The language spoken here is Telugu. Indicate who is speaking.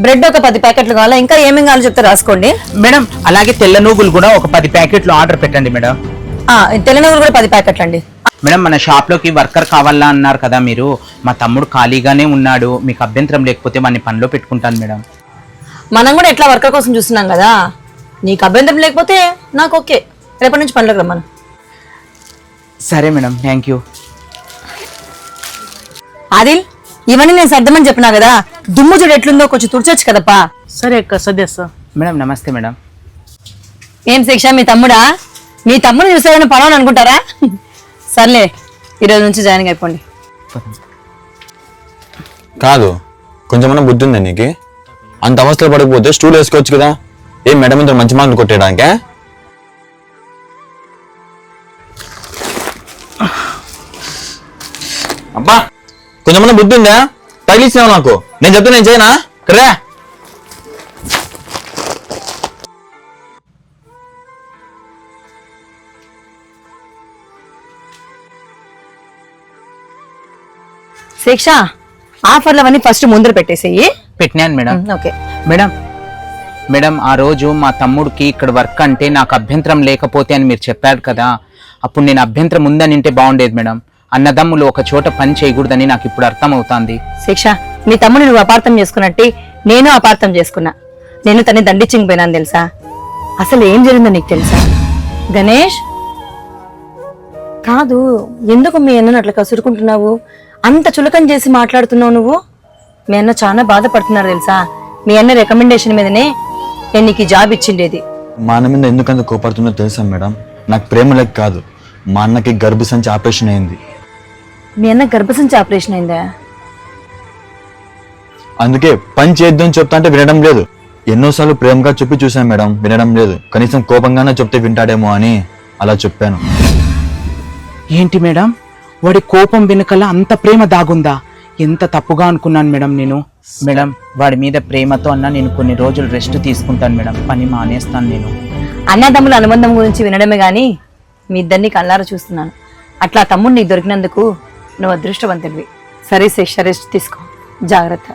Speaker 1: బ్రెడ్ ఒక 10 ప్యాకెట్లు కావాలా, ఇంకా ఏమేమి కావాలో చెప్తే రాసుకోండి
Speaker 2: మేడం. అలాగే తెల్ల నువ్వులు కూడా ఒక 10 ప్యాకెట్లు ఆర్డర్ పెట్టండి మేడం.
Speaker 1: తెల్ల నువ్వులు కూడా 10 ప్యాకెట్లు అండి.
Speaker 2: మేడం, మన షాప్ లోకి వర్కర్ కావాలా అన్నారు కదా మీరు. మా తమ్ముడు ఖాళీగానే ఉన్నాడు, మీకు అభ్యంతరం లేకపోతే వాడిని పనిలో పెట్టుకుంటాను మేడం.
Speaker 1: మనం కూడా ఎట్లా వర్కర్ కోసం చూస్తున్నాం కదా, నీకు అభ్యంతరం లేకపోతే నాకు ఓకే. రేపటి నుంచి పనిలోకి రమ్మను.
Speaker 2: సరే మేడం, థ్యాంక్ యూ.
Speaker 1: ఆదిల్, ఇవన్నీ నేను సర్దమని చెప్పినా కదా, దుమ్ము చూడు ఎట్లుందో కొంచెం తుడిచొచ్చు కదప్పా.
Speaker 3: సరే అక్క సర్దేస్తా.
Speaker 2: మేడం నమస్తే మేడం.
Speaker 1: ఏం శిక్ష, మీ తమ్ముడా? మీ తమ్ముడు చూసారని పడవని అనుకుంటారా? సర్లే, ఈరోజు నుంచి జాయిన్ అయిపోండి.
Speaker 4: కాదు, కొంచెమన్నా బుద్ధి ఉందా నీకు? అంత అవస్థలు పడకపోతే స్టూల్ వేసుకోవచ్చు కదా. ఏం మేడం ఇంత మంచి మార్కులు కొట్టేయడానికే? అబ్బా, కొంచెమన్నా బుద్ధి ఉందా? తగిలిచ్చినావు నాకు. నేను చెప్తే నేను చేయనా? కర్రా
Speaker 1: శిక్ష, ఆఫర్లు అవన్నీ ఫస్ట్ ముందర పెట్టేసేయి.
Speaker 2: పెట్టినాను మేడం.
Speaker 1: Okay
Speaker 2: madam. మేడం, ఆ రోజు మా తమ్ముడికి ఇక్కడ వర్క్ అంటే నాకు అభ్యంతరం లేకపోతే అని మీరు చెప్పారు కదా, అప్పుడు నేను అభ్యంతరం ఉందని వింటే బాగుండేది మేడం. అన్నదమ్ములు ఒక చోట పని చేయకూడదని నాకు ఇప్పుడు అర్థం అవుతుంది.
Speaker 1: శిక్ష, మీ తమ్ముడు నువ్వు అపార్థం చేసుకున్నట్టు నేను అపార్థం చేసుకున్నా. నేను తన్ని దండించకపోయినాను తెలుసా? అసలు ఏం జరిగిందో నీకు తెలుసా? గణేష్ కాదు, ఎందుకు మీ అన్నను అట్లా కసురుకుంటున్నావు? అంత చులకం చేసి మాట్లాడుతున్నావు నువ్వు. మీ అన్న చాలా బాధపడుతున్నారు తెలుసా? మీ అన్న రికమెండేషన్ మీదనే నేను నీకు జాబ్ ఇచ్చిండేది.
Speaker 4: మా అన్న మీద ఎందుకంత కోపడుతుందో తెలుసా మేడం? నాకు ప్రేమ లేక కాదు, మా అన్నకి గర్భసంచి ఆపరేషన్ అయింది.
Speaker 1: మీ అన్న గర్భసంచి ఆపరేషన్ అయిందా?
Speaker 4: అందుకే పని చేద్దాం చెప్తా అంటే వినడం లేదు. ఎన్నోసార్లు ప్రేమగా చెప్పి చూసాను మేడం, వినడం లేదు. కనీసం కోపంగానే చెప్తే వింటాడేమో అని అలా చెప్పాను.
Speaker 2: ఏంటి మేడం, వాడి కోపం వెనుకల అంత ప్రేమ దాగుందా? ఎంత తప్పుగా అనుకున్నాను మేడం నేను. మేడం, వాడి మీద ప్రేమతో అన్నా నేను కొన్ని రోజులు రెస్ట్ తీసుకుంటాను మేడం, పని మానేస్తాను నేను.
Speaker 1: అన్నదమ్ముల అనుబంధం గురించి వినడమే గాని మీ ఇద్దరిని కళ్ళారా చూస్తున్నాను. అట్లా తమ్ముడు నీకు దొరికినందుకు నువ్వు అదృష్టవంతుడివి. సరే శిక్ష, రెస్ట్ తీసుకో, జాగ్రత్త.